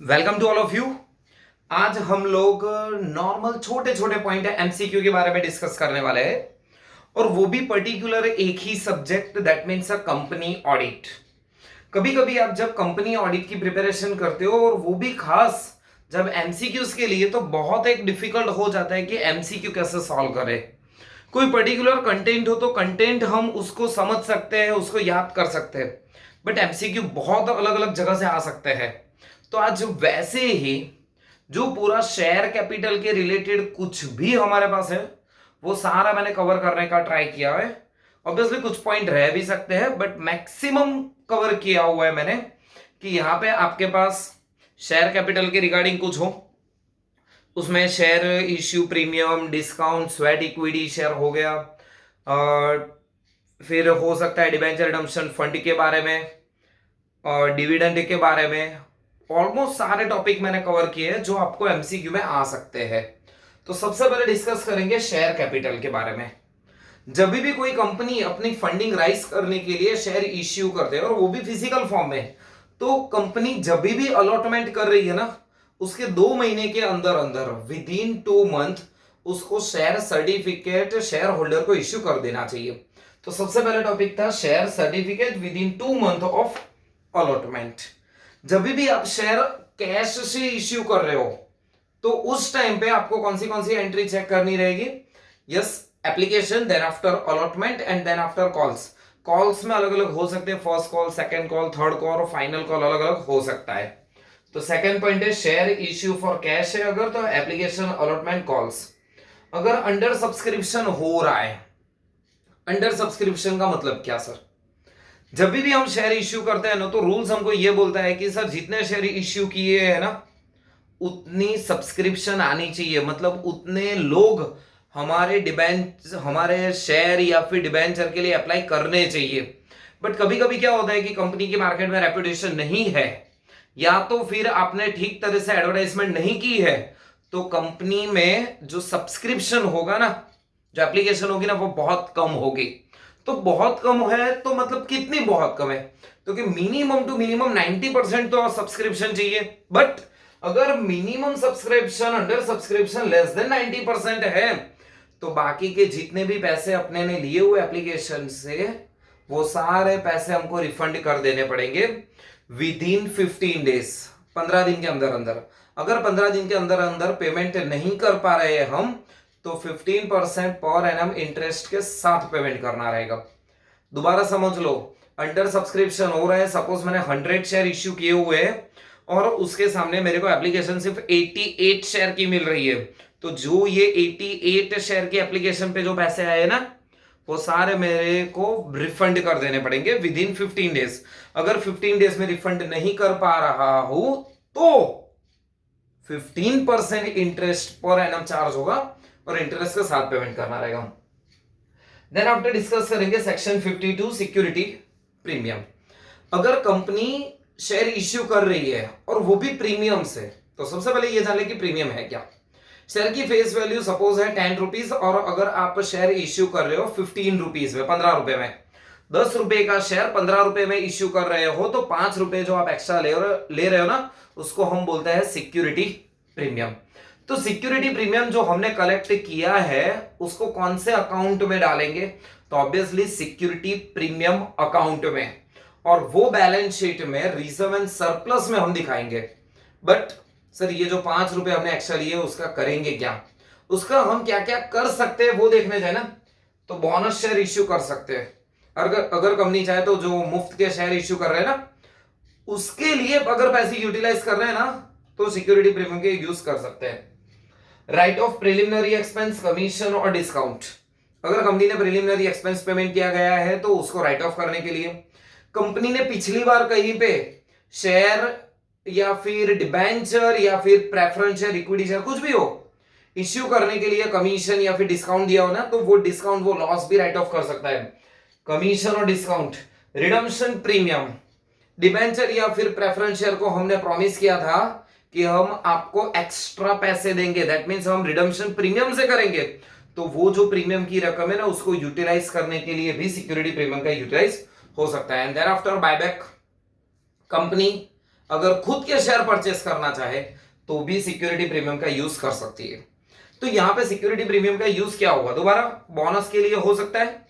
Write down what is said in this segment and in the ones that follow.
Welcome to all of you. आज हम लोग नॉर्मल छोटे छोटे पॉइंट है एमसीक्यू के बारे में डिस्कस करने वाले हैं, और वो भी पर्टिकुलर एक ही subject, that means a company audit. कभी कभी आप जब कंपनी ऑडिट की प्रिपरेशन करते हो, और वो भी खास जब एमसीक्यूज के लिए, तो बहुत एक डिफिकल्ट हो जाता है कि एमसीक्यू कैसे सॉल्व करें। कोई पर्टिकुलर कंटेंट हो तो कंटेंट हम उसको समझ सकते हैं, उसको याद कर सकते हैं, बट एमसीक्यू बहुत अलग अलग जगह से आ सकते हैं। तो आज वैसे ही जो पूरा शेयर कैपिटल के रिलेटेड कुछ भी हमारे पास है, वो सारा मैंने कवर करने का ट्राई किया है। ऑब्वियसली कुछ पॉइंट रह भी सकते हैं, बट मैक्सिमम कवर किया हुआ है मैंने, कि यहां पे आपके पास शेयर कैपिटल के रिगार्डिंग कुछ हो, उसमें share issue premium, discount, sweat equity share हो गया, फिर हो सकता है डिबेंचर रिडम्पशन फंड के बारे में, और डिविडेंड के बारे में। ऑलमोस्ट सारे टॉपिक मैंने कवर किए हैं जो आपको एमसीक्यू में आ सकते हैं। तो सबसे पहले डिस्कस करेंगे शेयर कैपिटल के बारे में। जब भी कोई कंपनी अपनी फंडिंग राइज करने के लिए शेयर इश्यू करते हैं, और वो भी फिजिकल फॉर्म में, तो कंपनी जब भी अलॉटमेंट कर रही है ना, उसके 2 महीने के अंदर अंदर, विद इन 2 मंथ, उसको शेयर सर्टिफिकेट शेयर होल्डर को इश्यू कर देना चाहिए। तो सबसे पहले टॉपिक था share certificate with in 2 month of allotment. जब भी आप शेयर कैश से इश्यू कर रहे हो, तो उस टाइम पे आपको कौन सी एंट्री चेक करनी रहेगी? Yes, application, then after allotment and then after calls. Calls में अलग अलग हो सकते हैं, first call, second call, third call और फाइनल कॉल अलग अलग हो सकता है। तो सेकंड पॉइंट है शेयर इश्यू फॉर कैश है अगर, तो एप्लीकेशन, अलॉटमेंट, कॉल्स। अगर अंडर सब्सक्रिप्शन हो रहा है, अंडर सब्सक्रिप्शन का मतलब क्या सर? जब भी हम शेयर इश्यू करते हैं ना, तो रूल्स हमको ये बोलता है कि सर जितने शेयर इश्यू किए हैं ना, उतनी सब्सक्रिप्शन आनी चाहिए, मतलब उतने लोग हमारे शेयर या फिर डिबेंचर के लिए अप्लाई करने चाहिए। बट कभी कभी क्या होता है कि कंपनी की मार्केट में रेपुटेशन नहीं है, या तो फिर आपने ठीक तरह से एडवर्टाइजमेंट नहीं की है, तो कंपनी में जो सब्सक्रिप्शन होगा ना, जो एप्लीकेशन होगी ना, वो बहुत कम होगी। तो बहुत कम है तो मतलब कितनी बहुत कम है? तो कि मिनिमम टू मिनिमम 90% तो सब्सक्रिप्शन चाहिए। बट अगर minimum subscription, under subscription less than 90% है, तो बाकी के जितने भी पैसे अपने ने लिए हुए एप्लीकेशन से, वो सारे पैसे हमको रिफंड कर देने पड़ेंगे विद इन 15 डेज, 15 दिन के अंदर अंदर। अगर 15 दिन के अंदर अंदर पेमेंट नहीं कर पा रहे हैं हम, तो 15% पर एनम इंटरेस्ट के साथ पेमेंट करना रहेगा। दोबारा समझ लो, अंडर सब्सक्रिप्शन हो रहा है, सपोज मैंने 100 शेयर इश्यू किए हुए हैं, और उसके सामने मेरे को एप्लीकेशन सिर्फ 88 शेयर की मिल रही है, तो जो ये 88 शेयर की एप्लीकेशन पे जो पैसे आए ना, वो सारे मेरे को रिफंड कर देने पड़ेंगे विद इन 15 डेज। अगर 15 डेज में रिफंड नहीं कर पा रहा हूं, तो 15% इंटरेस्ट पर एनम चार्ज होगा, और इंटरेस्ट के साथ पेमेंट करना रहेगा। देन आफ्टर डिस्कस करेंगे सेक्शन 52, सिक्योरिटी प्रीमियम। अगर कंपनी शेयर इश्यू कर रही है और वो भी प्रीमियम से, तो सबसे पहले ये जान ले कि प्रीमियम है क्या। शेयर की फेस वैल्यू सपोज है 10 रुपीज, और अगर आप शेयर इश्यू कर रहे हो 15 रुपीज में, 15 रुपए में, 10 रुपए का शेयर 15 रुपए में इश्यू कर रहे हो, तो 5 रुपए जो आप एक्स्ट्रा ले रहे हो ना, उसको हम बोलते हैं सिक्योरिटी प्रीमियम। तो सिक्योरिटी प्रीमियम जो हमने कलेक्ट किया है, उसको कौन से अकाउंट में डालेंगे? तो ऑब्वियसली सिक्योरिटी प्रीमियम अकाउंट में, और वो बैलेंस शीट में रिजर्व एंड सरप्लस में हम दिखाएंगे। बट सर ये जो 5 रुपए हमने एक्स्ट्रा लिए, उसका करेंगे क्या? उसका हम क्या क्या कर सकते हैं वो देखने जाए ना, तो बोनस शेयर इश्यू कर सकते हैं। अगर कंपनी चाहे तो जो मुफ्त के शेयर इश्यू कर रहे हैं ना, उसके लिए अगर पैसे यूटिलाइज कर रहे हैं ना, तो सिक्योरिटी प्रीमियम के यूज कर सकते हैं। Right of preliminary expense, commission और डिस्काउंट। अगर कंपनी ने प्रिलिमिनरी एक्सपेंस पेमेंट किया गया है, तो उसको राइट ऑफ करने के लिए, कंपनी ने पिछली बार कहीं पे शेयर या फिर डिबेंचर या फिर प्रेफरेंस शेयर, इक्विटी शेयर, कुछ भी हो, इश्यू करने के लिए कमीशन या फिर डिस्काउंट दिया हो ना, तो वो डिस्काउंट, वो लॉस भी राइट ऑफ कर सकता है। कमीशन और डिस्काउंट, रिडम्पशन प्रीमियम, डिबेंचर या फिर प्रेफरेंस शेयर को हमने प्रॉमिस किया था कि हम आपको एक्स्ट्रा पैसे देंगे, दैट मींस हम रिडम्पशन प्रीमियम से करेंगे, तो वो जो प्रीमियम की रकम है ना, उसको यूटिलाइज करने के लिए भी सिक्योरिटी प्रीमियम का यूटिलाइज हो सकता है। And then after buyback, company अगर खुद के शेयर परचेस करना चाहे तो भी सिक्योरिटी प्रीमियम का यूज कर सकती है। तो यहां पे सिक्योरिटी प्रीमियम का यूज क्या होगा, दोबारा बोनस के लिए हो सकता है,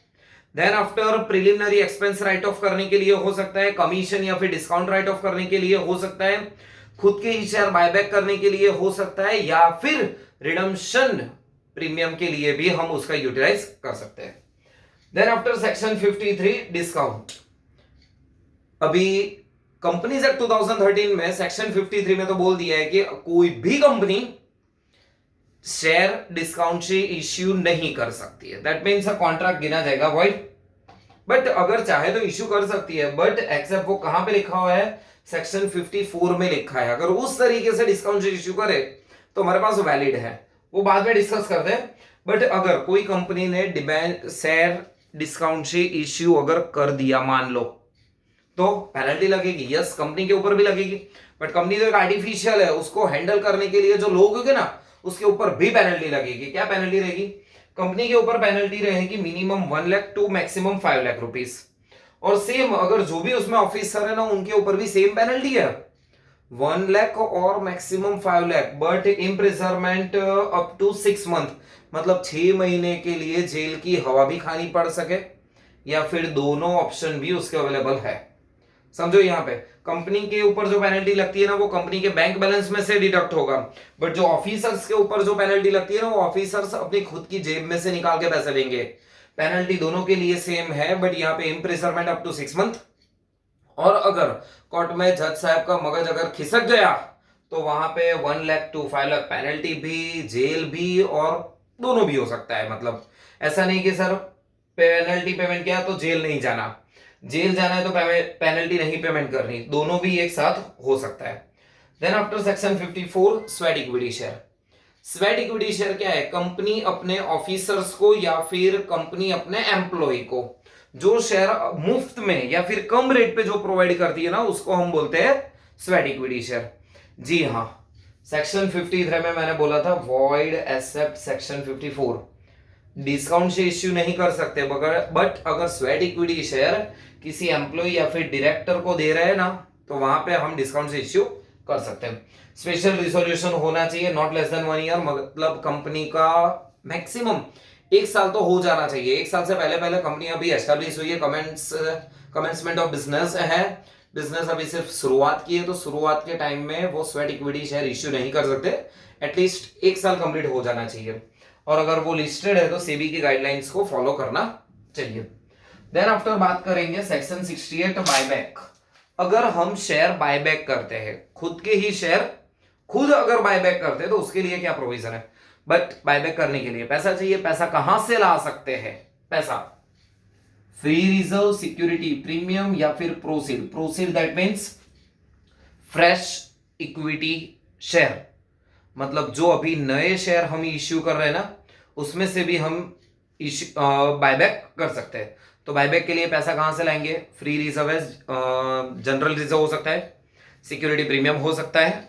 then after preliminary expense write off करने के लिए हो सकता है, कमीशन या फिर डिस्काउंट राइट ऑफ करने के लिए हो सकता है, खुद के ही शेयर बायबैक करने के लिए हो सकता है, या फिर रिडम्पशन प्रीमियम के लिए भी हम उसका यूटिलाइज कर सकते हैं। Then after section 53 discount. अभी कंपनीज एक्ट 2013 में सेक्शन 53 में तो बोल दिया है कि कोई भी कंपनी शेयर डिस्काउंट से इश्यू नहीं कर सकती है, दैट मीन्स कॉन्ट्रैक्ट गिना जाएगा वॉइड। बट अगर चाहे तो इश्यू कर सकती है, बट एक्सेप्ट वो कहां पे लिखा हुआ है, सेक्शन 54 में लिखा है। अगर उस तरीके से डिस्काउंट से इश्यू करे तो हमारे पास वैलिड है, वो बाद में डिस्कस करते हैं। बट अगर कोई कंपनी ने शेयर डिस्काउंट से इश्यू अगर कर दिया मान लो, तो पेनल्टी लगेगी, यस कंपनी के ऊपर भी लगेगी, बट कंपनी तो एक आर्टिफिशियल है, उसको हैंडल करने के लिए जो लोग होंगे ना उसके ऊपर भी पेनल्टी लगेगी। क्या पेनल्टी रहेगी, कंपनी के ऊपर पेनल्टी रहेगी minimum 1 lakh to maximum 5 lakh rupees, और सेम अगर जो भी उसमें ऑफिसर है ना उनके ऊपर भी सेम पेनल्टी है 1 लाख और maximum 5 lakh, but imprisonment up to 6 month, मतलब 6 महीने के लिए जेल की हवा भी खानी पड़ सके, या फिर दोनों ऑप्शन भी उसके अवेलेबल है। समझो यहाँ पे कंपनी के ऊपर जो पेनल्टी लगती है ना वो कंपनी के बैंक बैलेंस में से डिडक्ट होगा, बट जो ऑफिसर्स के ऊपर जो पेनल्टी लगती है ना वो ऑफिसर्स अपनी खुद की जेब में से निकाल के पैसे देंगे। पेनल्टी दोनों के लिए सेम है, बट यहाँ पे इम्प्रिजनमेंट अप टू 6 मंथ, और अगर कोर्ट में जज साहब का मगज अगर खिसक गया तो वहां पे 1 लाख टू 5 लाख पेनल्टी भी, जेल भी, और दोनों भी हो सकता है। मतलब ऐसा नहीं कि सर पेनल्टी पेमेंट किया तो जेल नहीं जाना, जेल जाना है तो पेनल्टी नहीं पेमेंट करनी, दोनों भी एक साथ हो सकता है। Then after section 54 sweat equity share. Sweat equity share क्या है, कंपनी अपने ऑफिसर्स को या फिर कंपनी अपने एम्प्लॉय को जो शेयर मुफ्त में या फिर कम रेट पे जो प्रोवाइड करती है ना उसको हम बोलते हैं स्वेट इक्विटी शेयर। जी हाँ, सेक्शन 53 में मैंने बोला था वॉइड एक्सेप्ट सेक्शन 54, डिस्काउंट से इश्यू नहीं कर सकते, बट अगर स्वेट इक्विटी शेयर किसी एम्प्लॉय या फिर डायरेक्टर को दे रहे हैं ना तो वहां पे हम डिस्काउंट से इश्यू कर सकते हैं। स्पेशल रिजोल्यूशन होना चाहिए नॉट लेस देन 1 ईयर, मतलब कंपनी का मैक्सिमम 1 साल तो हो जाना चाहिए। 1 साल से पहले पहले कंपनी अभी एस्टैब्लिश हुई है, कमेंसमेंट ऑफ बिजनेस है, बिजनेस अभी सिर्फ शुरुआत की है, तो शुरुआत के टाइम में वो स्वेट इक्विटी शेयर इश्यू नहीं कर सकते, एटलीस्ट 1 साल कंप्लीट हो जाना चाहिए, और अगर वो लिस्टेड है तो सेबी की गाइडलाइंस को फॉलो करना चाहिए। देन आफ्टर बात करेंगे सेक्शन 68 बायबैक। अगर हम शेयर बायबैक करते हैं, खुद के ही शेयर खुद अगर बायबैक करते हैं तो उसके लिए क्या प्रोविजन है, बट बायबैक करने के लिए पैसा चाहिए। पैसा कहां से ला सकते हैं, पैसा फ्री रिजर्व, सिक्योरिटी प्रीमियम, या फिर proceed. Proceed that means fresh equity share, मतलब जो अभी नए शेयर हम इश्यू कर रहे हैं ना उसमें से भी हम बायबैक कर सकते हैं। तो बायबैक के लिए पैसा कहां से लाएंगे, फ्री रिजर्व है, जनरल रिजर्व हो सकता है, सिक्योरिटी प्रीमियम हो सकता है,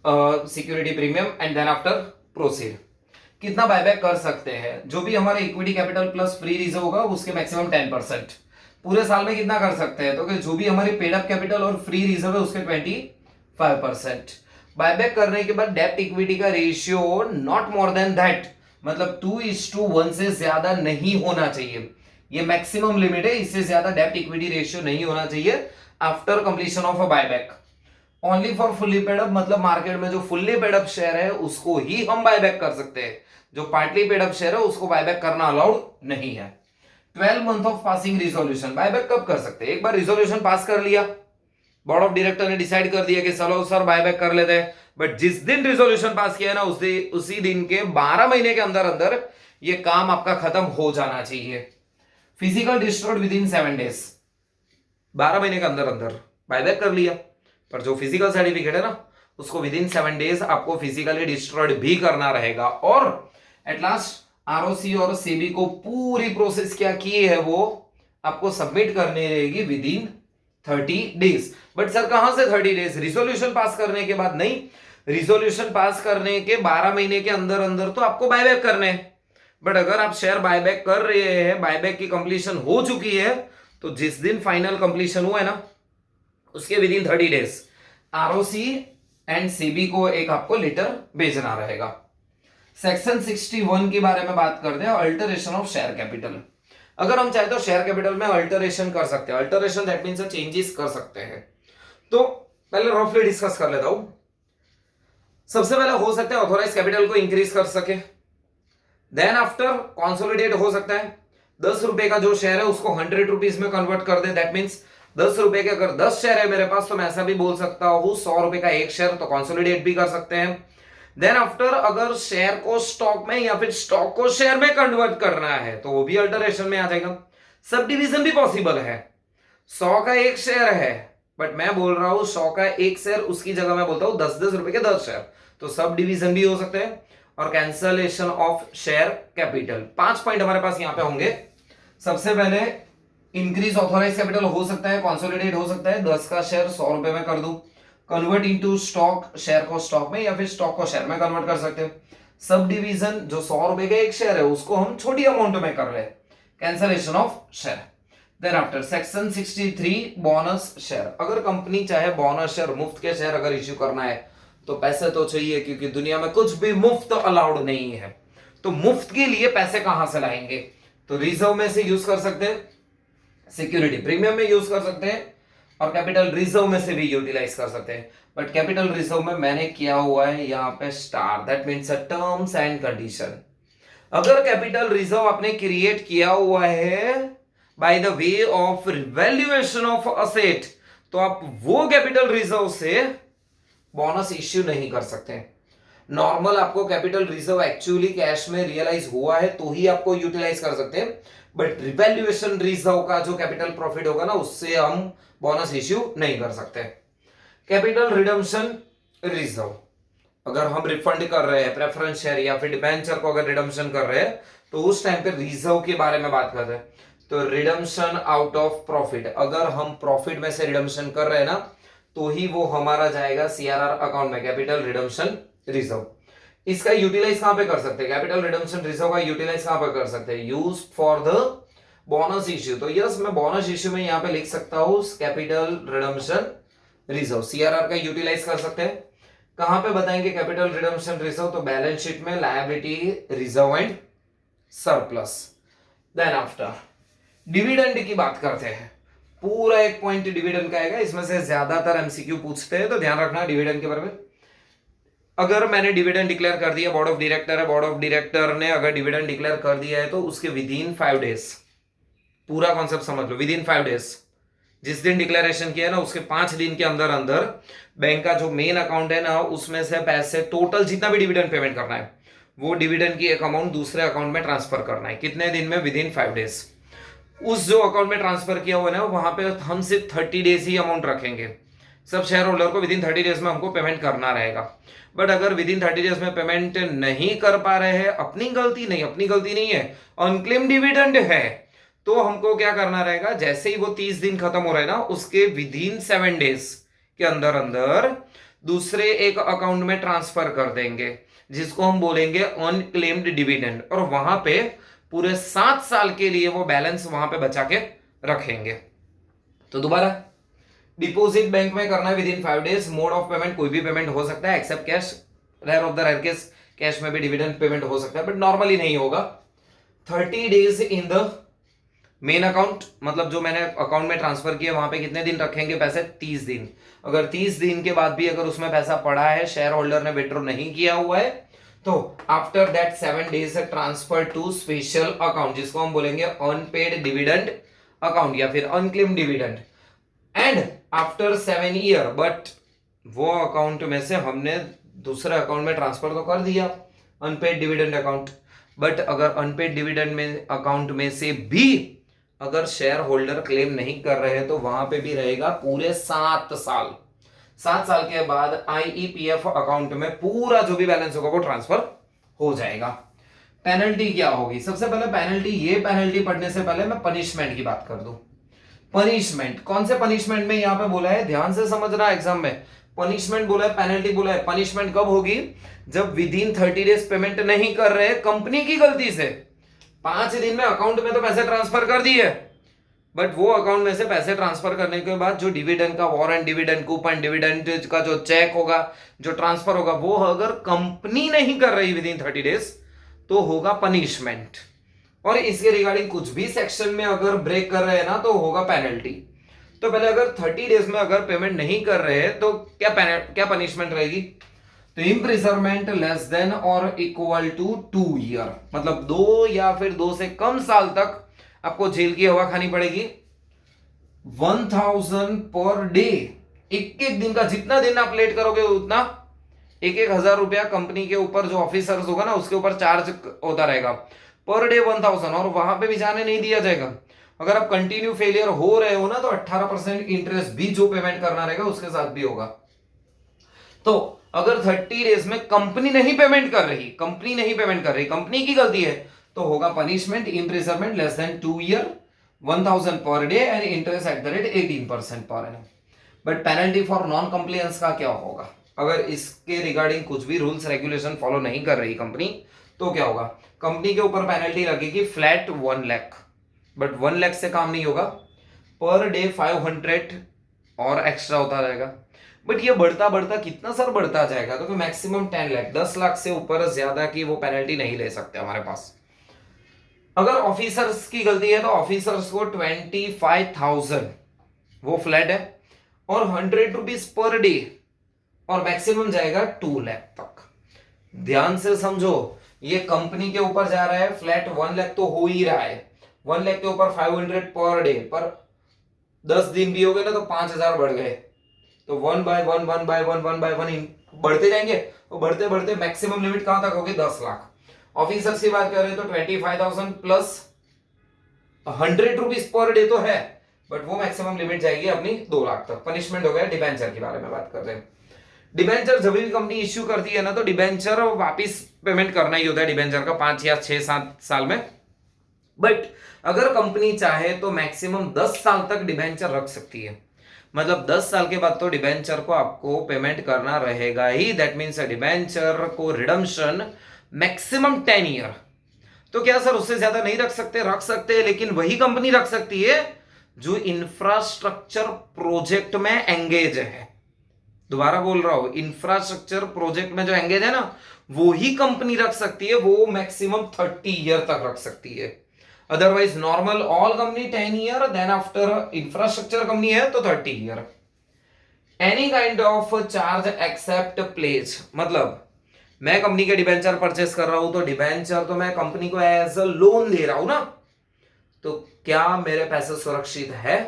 security premium, and then after proceed. कितना बायबैक कर सकते हैं, जो भी हमारे equity capital plus free reserve होगा उसके मैक्सिमम 10%। पूरे साल में कितना कर सकते हैं, तो कि जो भी हमारी पेड अप कैपिटल और फ्री रिजर्व है उसके 25%। बायबैक करने के बाद डेप्ट इक्विटी का ratio not more than that, मतलब 2:1 से ज्यादा नहीं होना चाहिए, ये मैक्सिमम लिमिट है, इससे ज्यादा डेप्ट इक्विटी रेशियो नहीं होना चाहिए after completion of a buyback. Only for fully paid up, मतलब मार्केट में जो फुल्ली पेड अप शेयर है उसको ही हम बायबैक कर सकते हैं, जो पार्टली पेड अप शेयर है उसको बायबैक करना अलाउड नहीं है। 12 month of passing resolution. Buyback कब कर सकते हैं, एक बार रिजोल्यूशन पास कर लिया, बोर्ड ऑफ डायरेक्टर ने डिसाइड कर दिया कि चलो सर बायबैक कर लेते हैं, बट जिस दिन रिजोल्यूशन पास किया है ना उसी दिन के 12 महीने के अंदर अंदर ये काम आपका खत्म हो जाना चाहिए। Physical destroyed with in 7 days, 12 महीने के अंदर अंदर बायबैक कर लिया, पर जो फिजिकल सर्टिफिकेट है ना उसको विद इन 7 डेज आपको फिजिकली डिस्ट्रॉयड भी करना रहेगा। और एट लास्ट आरओसी और सेबी को पूरी प्रोसेस क्या की है वो आपको सबमिट करनी रहेगी with in 30 days. But sir कहां से 30 डेज, रिजोल्यूशन पास करने के बाद नहीं, रिजोल्यूशन पास करने के 12 महीने के अंदर अंदर तो आपको बायबैक करने हैं। बट अगर आप शेयर बायबैक कर रहे हैं, बायबैक की कंप्लीशन हो चुकी है, तो जिस दिन फाइनल कंप्लीशन हुआ है ना उसके with in 30 days ROC and CB को एक आपको लेटर भेजना रहेगा। सेक्शन 61 के बारे में बात करते हैं, अल्टरेशन ऑफ शेयर कैपिटल। अगर हम चाहे तो शेयर कैपिटल में अल्टरेशन कर सकते हैं। अल्टरेशन दैट मींस चेंजेस कर सकते हैं। तो पहले रफली डिस्कस कर लेता हूं। सबसे पहले हो सकता है ऑथोराइज कैपिटल को इंक्रीज कर सके, देन आफ्टर कंसोलिडेट हो सकता है 10 रुपए का जो शेयर है उसको 100 रुपीज में कन्वर्ट कर दे। दैट मींस 10 रुपए के अगर 10 शेयर है मेरे पास तो मैं ऐसा भी बोल सकता हूं 100 रुपए का एक शेयर, तो कंसोलिडेट भी कर सकते हैं। देन आफ्टर अगर शेयर को स्टॉक में या फिर स्टॉक को शेयर में कन्वर्ट करना है तो वो भी अल्टरेशन में आ जाएगा। सब डिवीजन भी पॉसिबल है। 100 का एक शेयर है बट मैं बोल रहा हूं 100 का एक शेयर, उसकी जगह मैं बोलता हूं 10-10 रुपए के 10 शेयर, तो सब डिवीजन भी हो सकते हैं। और cancellation of share capital, 5 point हमारे पास यहां पे होंगे। सबसे पहले इंक्रीज ऑथोराइज कैपिटल हो सकता है, कंसोलिडेट हो सकता है, 10 का शेयर 100 रुपए में कर दूं, कन्वर्ट इनटू स्टॉक, शेयर को स्टॉक में या फिर स्टॉक को शेयर में कन्वर्ट कर सकते हैं। सब डिवीजन जो 100 रुपए का एक शेयर है उसको हम छोटी अमाउंट में कर रहे हैं, cancellation of share. Then after section 63 bonus share. अगर कंपनी चाहे बोनस शेयर, मुफ्त के शेयर अगर इश्यू करना है तो पैसे तो चाहिए, क्योंकि दुनिया में कुछ भी मुफ्त अलाउड नहीं है। तो मुफ्त के लिए पैसे कहां से लाएंगे? तो रिजर्व में से यूज कर सकते हैं, सिक्योरिटी प्रीमियम में यूज कर सकते हैं, और कैपिटल रिजर्व में से भी यूटिलाइज कर सकते हैं। बट कैपिटल रिजर्व में मैंने किया हुआ है यहाँ पे star, that means terms and condition. अगर कैपिटल रिजर्व आपने क्रिएट किया हुआ है by the way of valuation of asset, तो आप वो कैपिटल रिजर्व से बोनस इश्यू नहीं कर सकते। नॉर्मल आपको कैपिटल रिजर्व एक्चुअली कैश में रियलाइज हुआ है तो ही आपको यूटिलाइज कर सकते हैं, बट रिवैल्यूएशन रिजर्व का जो कैपिटल प्रॉफिट होगा ना उससे हम बोनस इश्यू नहीं कर सकते। कैपिटल रिडम्पशन रिजर्व, अगर हम रिफंड कर रहे हैं प्रेफरेंस शेयर या फिर डिबेंचर को अगर रिडम्पशन कर रहे हैं तो उस टाइम पे रिजर्व के बारे में बात कर रहे हैं। तो रिडम्पशन आउट ऑफ प्रॉफिट, अगर हम प्रॉफिट में से रिडम्पशन कर रहे हैं ना तो ही वो हमारा जाएगा सीआरआर अकाउंट में, कैपिटल रिडम्पशन रिजर्व। इसका यूटिलाइज कहां पे कर सकते हैं? कैपिटल रिडम्पशन रिजर्व का यूटिलाइज कहां पे कर सकते हैं? Use for the bonus issue. तो यस, मैं बोनस इश्यू में यहां पे लिख सकता हूं कैपिटल रिडम्पशन रिजर्व, सीआरआर का यूटिलाइज कर सकते हैं। कहां पे बताएंगे कैपिटल रिडम्पशन रिजर्व? तो बैलेंस शीट में liability reserve and surplus. Then after dividend की बात करते हैं, पूरा एक पॉइंट डिविडेंड का आएगा, इसमें से ज्यादातर एमसीक्यू पूछते हैं तो ध्यान रखना डिविडेंड के बारे में। अगर मैंने डिविडेंड डिक्लेयर कर दिया, बोर्ड ऑफ डायरेक्टर है, बोर्ड ऑफ डायरेक्टर ने अगर डिविडेंड डिक्लेयर कर दिया है तो उसके विद इन 5 डेज, पूरा कॉन्सेप्ट समझ लो, विद इन 5 डेज, जिस दिन डिक्लेरेशन किया है ना उसके 5 दिन के अंदर अंदर बैंक का जो मेन अकाउंट है ना उसमें से पैसे टोटल जितना भी डिविडेंड पेमेंट करना है वो डिविडेंड की एक अमाउंट दूसरे अकाउंट में ट्रांसफर करना है। कितने दिन में? With in 5 days. उस जो अकाउंट में ट्रांसफर किया हुआ है ना वहां पे हम सिर्फ 30 डेज ही अमाउंट रखेंगे। सब शेयर होल्डर को विद इन 30 डेज में हमको पेमेंट करना रहेगा। बट अगर विद इन 30 डेज में पेमेंट नहीं कर पा रहे हैं, अपनी गलती नहीं है, अनक्लेम डिविडेंड है, तो हमको क्या करना रहेगा? जैसे ही वो 30 दिन खत्म हो रहे हैं ना उसके विद इन 7 डेज के अंदर अंदर दूसरे एक अकाउंट में ट्रांसफर कर देंगे जिसको हम बोलेंगे अनक्लेम्ड डिविडेंड, और वहां पे पूरे 7 साल के लिए वो बैलेंस वहां पे बचा के रखेंगे। तो दोबारा डिपॉजिट बैंक में करना है within 5 days. Mode of payment कोई भी पेमेंट हो सकता है except cash, rare of the rare case cash में भी डिविडेंड पेमेंट हो सकता है बट नॉर्मली नहीं होगा। 30 days in the main account, मतलब जो मैंने अकाउंट में ट्रांसफर किया वहां पे कितने दिन रखेंगे पैसे? 30 दिन। अगर 30 दिन के बाद भी अगर उसमें पैसा पड़ा है, शेयर होल्डर ने विड्रॉ नहीं किया हुआ है, तो after that 7 days transfer to special account जिसको हम बोलेंगे अनपेड डिविडेंड अकाउंट या फिर unclaimed dividend. And after 7 year, but वो अकाउंट में से हमने दूसरे अकाउंट में ट्रांसफर तो कर दिया अनपेड डिविडेंड अकाउंट, बट अगर अनपेड डिविडेंड में अकाउंट में से भी अगर शेयर होल्डर क्लेम नहीं कर रहे तो वहां पे भी रहेगा पूरे 7 साल। 7 साल के बाद आईईपीएफ अकाउंट में पूरा जो भी बैलेंस होगा वो ट्रांसफर हो जाएगा। पेनल्टी क्या होगी? सबसे पहले पेनल्टी, ये पेनल्टी पढ़ने से पहले मैं पनिशमेंट की बात कर दूं। पनिशमेंट, कौन से पनिशमेंट में यहां पे बोला है? ध्यान से समझना, एग्जाम में पनिशमेंट बोला है, पेनल्टी बोला है। पनिशमेंट कब होगी? जब विद इन 30 डेज पेमेंट नहीं कर रहे कंपनी की गलती से। 5 दिन में अकाउंट में तो पैसे ट्रांसफर कर दिए बट वो अकाउंट में से पैसे ट्रांसफर करने के बाद जो डिविडेंड का वारंट, डिविडेंड कूपन, डिविडेंड का जो चेक होगा, जो ट्रांसफर होगा, वो अगर कंपनी नहीं कर रही विद इन 30 डेज तो होगा पनिशमेंट। और इसके रिगार्डिंग कुछ भी सेक्शन में अगर ब्रेक कर रहे हैं ना तो होगा पेनल्टी। तो पहले अगर 30 डेज में अगर पेमेंट नहीं कर रहे हैं तो क्या पनिशमेंट रहेगी? तो इम्प्रिजनमेंट लेस देन और इक्वल टू 2 ईयर, मतलब 2 या फिर 2 से कम साल तक आपको जेल की हवा खानी पड़ेगी। 1000 पर डे, एक एक दिन का, जितना दिन आप लेट करोगे उतना 1,000 रुपया कंपनी के ऊपर जो ऑफिसर्स होगा ना उसके ऊपर चार्ज होता रहेगा। पर डे 1000, और वहां पे भी जाने नहीं दिया जाएगा। अगर आप कंटिन्यू फेलियर हो रहे हो ना तो 18% इंटरेस्ट भी जो पेमेंट करना रहेगा उसके साथ भी होगा। तो अगर 30 डेज में कंपनी नहीं पेमेंट कर रही, कंपनी की गलती है, तो होगा punishment imprisonment less than 2 year, 1000 per day and interest at the rate 18% per annum. But penalty for non compliance का क्या होगा? अगर इसके रिगार्डिंग कुछ भी रूल्स रेगुलेशन फॉलो नहीं कर रही कंपनी तो क्या होगा? कंपनी के ऊपर पेनल्टी लगेगी फ्लैट 1 लाख, बट 1 लाख से काम नहीं होगा, पर डे 500 और एक्स्ट्रा होता रहेगा। बट ये बढ़ता बढ़ता कितना सर बढ़ता जाएगा? तो मैक्सिमम 10 लाख, 10 लाख से ऊपर ज्यादा की वो पेनल्टी नहीं ले सकते हमारे पास। अगर ऑफिसर्स की गलती है तो ऑफिसर्स को 25,000 वो फ्लैट है, और 100 रुपीज पर डे, और मैक्सिमम जाएगा 2 लाख तक। ध्यान से समझो, ये कंपनी के ऊपर जा रहा है, फ्लैट 1 लाख तो हो ही रहा है, 1 लाख के ऊपर 500 पर डे, पर 10 दिन भी हो गए ना तो 5,000 बढ़ गए। तो 1 बाय 1 बढ़ते जाएंगे, तो बढ़ते बढ़ते मैक्सिमम लिमिट कहां तक होगी? 10 लाख। ऑफिसर्स की बात कर रहे हैं तो 25,000 प्लस 100 रुपीज पर डे तो है, बट वो मैक्सिमम लिमिट जाएगी अपनी 2 लाख तक। पनिशमेंट हो गया। डिबेंचर के बारे में बात कर रहे हैं। डिबेंचर जब भी कंपनी इश्यू करती है ना तो डिबेंचर वापिस पेमेंट करना ही होता है डिबेंचर का 5 या 6-7 साल में। बट अगर कंपनी चाहे तो मैक्सिमम 10 साल तक डिबेंचर रख सकती है, मतलब 10 साल के बाद तो डिबेंचर को आपको पेमेंट करना रहेगा ही। दैट मीन्स डिबेंचर को रिडम्पशन मैक्सिमम 10 ईयर। तो क्या सर उससे ज्यादा नहीं रख सकते? रख सकते हैं, लेकिन वही कंपनी रख सकती है जो इंफ्रास्ट्रक्चर प्रोजेक्ट में एंगेज है। दोबारा बोल रहा हूं, इंफ्रास्ट्रक्चर प्रोजेक्ट में जो एंगेज है ना वो ही कंपनी रख सकती है, वो मैक्सिमम 30 ईयर तक रख सकती है। Otherwise normal all company 10 year, then after infrastructure company है तो 30 year. Any kind of charge except pledge, मतलब मैं कंपनी के डिबेंचर परचेस कर रहा हूं तो डिबेंचर तो मैं कंपनी को एज अ लोन दे रहा हूं ना, तो क्या मेरे पैसे सुरक्षित है?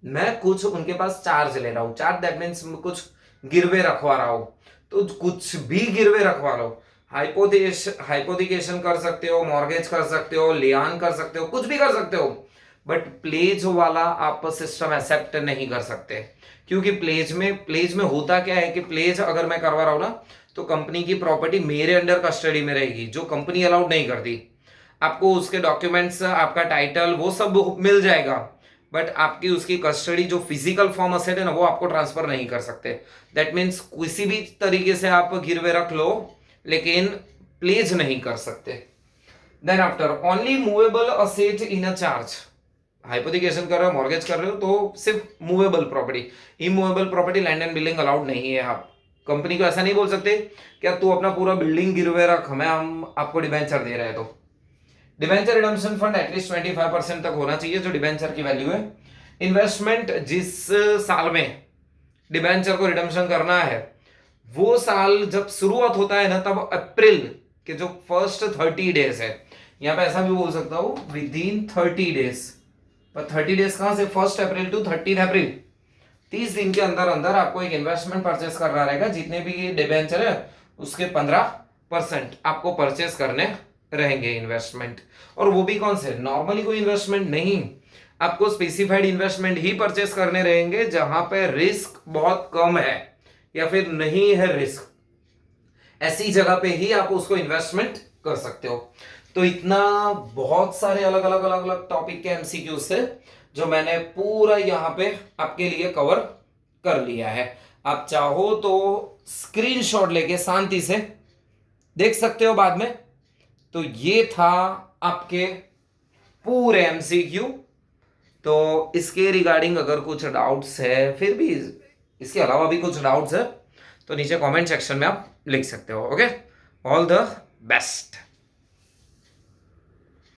मैं कुछ उनके पास चार्ज ले रहा हूं। चार्ज दैट मीन्स कुछ गिरवे रखवा रहा हूं, तो कुछ भी गिरवे रखवा लो। हाइपोथिकेशन कर सकते हो, मॉर्गेज कर सकते हो, लियान कर सकते हो, कुछ भी कर सकते हो, बट प्लेज वाला आप सिस्टम एक्सेप्ट नहीं कर सकते। क्योंकि प्लेज में होता क्या है कि प्लेज अगर मैं करवा रहा हूं ना तो कंपनी की प्रॉपर्टी मेरे अंडर कस्टडी में रहेगी, जो कंपनी अलाउड नहीं करती। आपको उसके डॉक्यूमेंट्स, आपका टाइटल, वो सब मिल जाएगा, बट आपकी उसकी कस्टडी जो फिजिकल फॉर्म असेट है ना वो आपको ट्रांसफर नहीं कर सकते। दैट मीन्स किसी भी तरीके से आप गिरवे रख लो लेकिन प्लेज नहीं कर सकते। Then after only movable asset in a charge. Hypothecation कर रहे हो, मॉर्गेज कर रहे हो तो सिर्फ movable property, immovable property, land and building allowed नहीं है। आप कंपनी को ऐसा नहीं बोल सकते क्या तू अपना पूरा बिल्डिंग गिरवे रख, हम आपको डिबेंचर दे रहे हैं। तो डिबेंचर रिडम्पशन फंड एटलीस्ट 25% तक होना चाहिए जो डिबेंचर की वैल्यू है। इन्वेस्टमेंट जिस साल में डिबेंचर को रिडम्पशन करना है वो साल जब शुरुआत होता है ना तब अप्रैल के जो फर्स्ट 30 डेज है, यहां पे ऐसा भी बोल सकता हूं विद इन 30 डेज। पर 30 डेज कहां से? 1 अप्रैल टू 30 अप्रैल, 30 दिन के अंदर अंदर आपको एक इन्वेस्टमेंट परचेस करना रहेगा। जितने भी डिबेंचर है उसके 15% आपको परचेस करने रहेंगे इन्वेस्टमेंट। और वो भी कौन से? नॉर्मली कोई इन्वेस्टमेंट नहीं, आपको स्पेसिफाइड इन्वेस्टमेंट ही परचेस करने रहेंगे जहां पे रिस्क बहुत कम है या फिर नहीं है रिस्क, ऐसी जगह पे ही आप उसको इन्वेस्टमेंट कर सकते हो। तो इतना बहुत सारे अलग अलग अलग अलग टॉपिक के एमसीक्यू से जो मैंने पूरा यहां पे आपके लिए कवर कर लिया है। आप चाहो तो स्क्रीनशॉट लेके शांति से देख सकते हो बाद में। तो ये था आपके पूरे एमसीक्यू। तो इसके रिगार्डिंग अगर कुछ डाउट्स है, फिर भी इसके अलावा भी कुछ डाउट्स है, तो नीचे कमेंट सेक्शन में आप लिख सकते हो। Okay, all the best.